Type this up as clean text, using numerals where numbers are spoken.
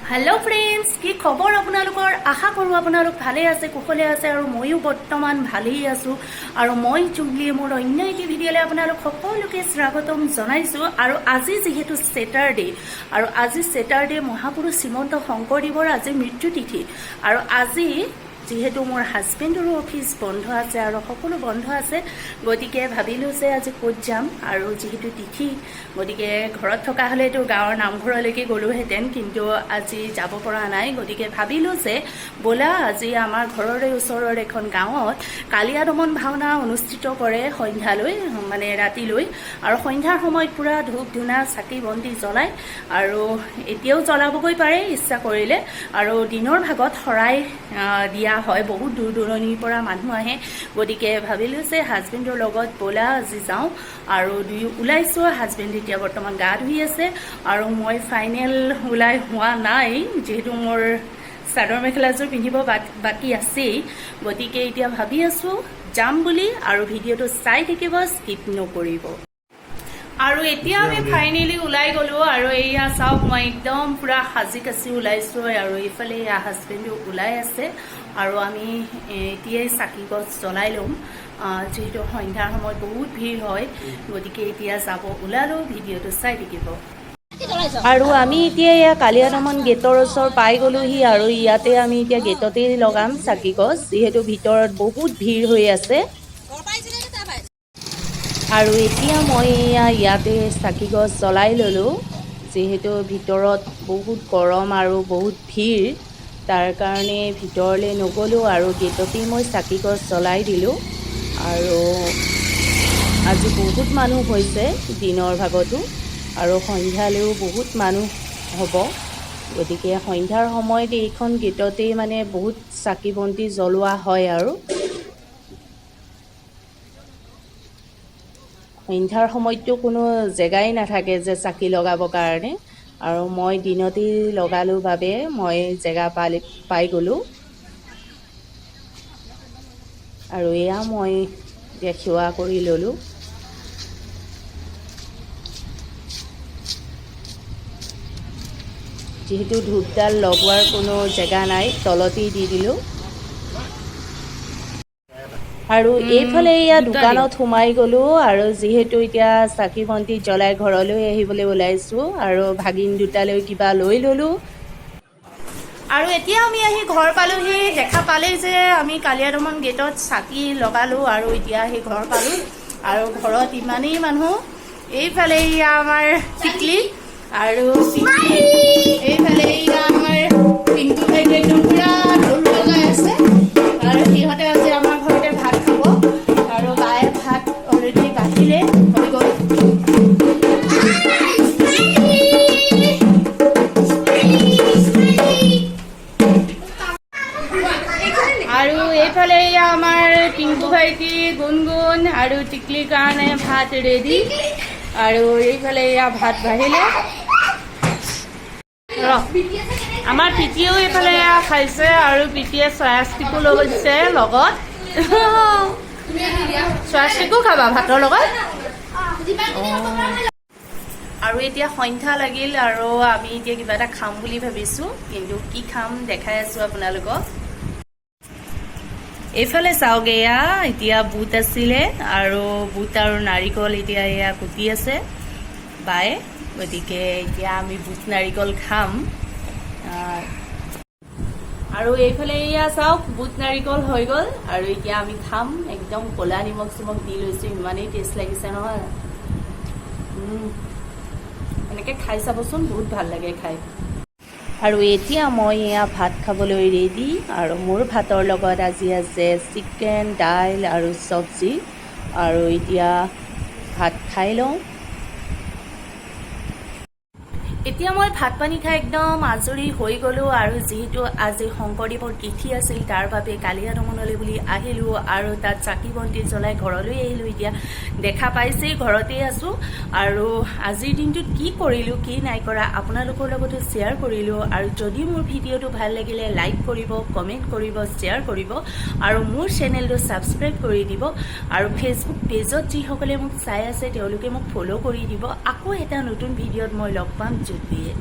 hello friends की खबर आपनालोकर आशा करूँ आपनालोक भाले आछे कुशले आछे और मयো बर्तमान भालेই आছো और मैं जुगलिए मोर अन्य एटी भिडिओले आपनालोक सकलोके स्वागतम जनाइছো और আজি जेहेतु सैटारडे और আজি सैटारडे महापुरुष श्रीमंत शंकरदेवर आज मृत्यु तिथि और আজি जेहेतु मोर हाजबेंडरो अफिस बंध आछे और सकलो बंध आछे गतिके भाबिलो जे आज कत जाम और जेहेतु तिथि गतिके घरत थका हलेतो गाँवर नामघरলৈকে गलोहेतेन किन्तु আজি যাব পৰা নাই गतिके भाबिलो जे बोला আজি आमार घररे ओसरर एखन गाँवत कालिया दमन भावना अनुष्ठित करे सन्ध्यालै माने रातिलै और सन्ध्यार সময়ত पुरा धूप धुना चाकी बन्ती जलाय और एতিয়াও जलाबगৈ पारे इच्छा करिले और दिनर भागत शराय दिया হয় बहुत दूर दूरनिर পৰা মানুহ আহে গতিকে ভাবিলো যে হাজবেণ্ডৰ লগত बोला আজি যাওঁ আৰু দুই ওলাইছো হাজবেণ্ড এতিয়া বৰ্তমান গা ধুই আছে আৰু মই ফাইনেল ওলাই হোৱা নাই যেহেতু মোৰ চাদৰ মেখেলাযোৰ পিন্ধিব বাকি আছে গতিকে এতিয়া ভাবি আছো যাম বুলি আৰু ভিডিঅটো চাই থাকিব স্কিপ নকৰিব আৰু এতিয়া আমি ফাইনেলি ওলাই গলো আৰু এয়া চাওক মই একদম পুৰা হাজি কাছি ওলাইছো আৰু ইফালে হাজবেণ্ডো ওলাই আছে আৰু আমি এতিয়াই চাকি গছ জ্বলাই লম যেহেতু সন্ধ্যাৰ সময়ত বহুত ভিৰ হয় গতিকে এতিয়া যাব ওলালো ভিডিঅটো চাই থাকিব আৰু আমি এতিয়া ইয়া কালিয়া দমন গেটৰ ওচৰ পাই গলোহি আৰু ইয়াতে আমি এতিয়া গেটতে লগাম চাকি গছ যেহেতু ভিতৰত বহুত ভিৰ হৈ আছে আৰু এতিয়া মই ইয়াতে চাকি গছ জ্বলাই ললো যেহেতু ভিতৰত বহুত গৰম আৰু বহুত ভিৰ তাৰ কাৰণে ভিতৰলৈ নগলো আৰু গেটতে মই চাকি গছ জ্বলাই দিলো আৰু আজি বহুত মানুহ হৈছে দিনৰ ভাগতো আৰু সন্ধ্যালৈও বহুত মানুহ হ'ব গতিকে সন্ধ্যাৰ সময়ত এইখন গেটতে মানে বহুত চাকি বন্তি জ্বলোৱা হয় আৰু সন্ধ্যাৰ সময়তো কোনো জেগাই নাথাকে যে চাকি লগাবৰ কাৰণে আৰু মই দিনতে লগালো বাবে মই জেগা পাই গলো আৰু এয়া মই সেৱা কৰি ললো যেহেতু ধূপডাল লগোৱাৰ কোনো জেগা নাই তলতেই দি দিলো আৰু এইফালে ইয়া দোকানত সোমাই গলো আৰু যেহেতু এতিয়া চাকি বন্তি জ্বলাই ঘৰলৈ আহিবলৈ ওলাইছো আৰু ভাগিন দুটালৈ কিবা লৈ ললো আৰু এতিয়া আমি আহি ঘৰ পালোহি দেখা পালে যে আমি কালিয়া দমন গেটত চাকি লগালো আৰু এতিয়া আহি ঘৰ পালো আৰু ঘৰত ইমানেই মানুহ এইফালে ইয়া আমাৰ টিকলি আৰু এইফালে ইয়া আমাৰ পিংকু ভাইটি একদম পুৰা ঢোল লগাই আছে আৰু সিহঁতে আজি আমাৰ ঘৰতে ভাত খাব আৰু বায়ে ভাত অলৰেডি বাঢ়িলে হৈ গ'ল আৰু এইফালে আমাৰ পিংকু ভাইটি গুণগুণ আৰু টিকলিৰ কাৰণে ভাত ৰেডি আৰু এইফালে ভাত বাঢ়িলে আমাৰ পিটিয়েও এইফালে খাইছে আৰু পিটিয়ে চয়াষ্টিকো লৈ গৈছে লগত চয়াষ্টিকো খাবা ভাতৰ লগত আৰু এতিয়া সন্ধ্যা লাগিল আৰু আমি এতিয়া কিবা এটা খাম বুলি ভাবিছো কিন্তু কি খাম দেখাই আছো আপোনালোকক এইফালে চাওক এয়া এতিয়া বুট আছিলে আৰু বুট আৰু নাৰিকল এতিয়া এয়া কুটি আছে বায়ে গতিকে এতিয়া আমি বুট নাৰিকল খাম আৰু এইফালে এয়া চাওক বুট নাৰিকল হৈ গ'ল আৰু এতিয়া আমি খাম একদম ক'লা নিমখ চিমখ দি লৈছো ইমানেই টেষ্ট লাগিছে নহয় এনেকৈ খাই চাবচোন বহুত ভাল লাগে খাই আৰু এতিয়া মই এয়া ভাত খাবলৈ ৰেডি আৰু মোৰ ভাতৰ লগত আজি আছে চিকেন দাইল আৰু চব্জি আৰু এতিয়া ভাত খাই লওঁ এতিয়া মই ভাত পানী খাই একদম আজৰি হৈ গলো আৰু যেহেতু আজি শংকৰদেৱৰ তিথি আছিল তাৰ বাবে কালিয়া দমনলৈ বুলি আহিলো আৰু তাত চাকি বন্তি জ্বলাই ঘৰলৈ আহিলো এতিয়া দেখা পাইছেই ঘৰতে আছো আৰু আজিৰ দিনটোত কি কৰিলো কি নাই কৰা আপোনালোকৰ লগতো শ্বেয়াৰ কৰিলো আৰু যদি মোৰ ভিডিঅ'টো ভাল লাগিলে লাইক কৰিব কমেণ্ট কৰিব শ্বেয়াৰ কৰিব আৰু মোৰ চেনেলটো ছাবস্ক্ৰাইব কৰি দিব আৰু ফেচবুক পেজত যিসকলে মোক চাই আছে তেওঁলোকে মোক ফ'ল' কৰি দিব আকৌ এটা নতুন ভিডিঅ'ত মই লগ পাম দিয়ে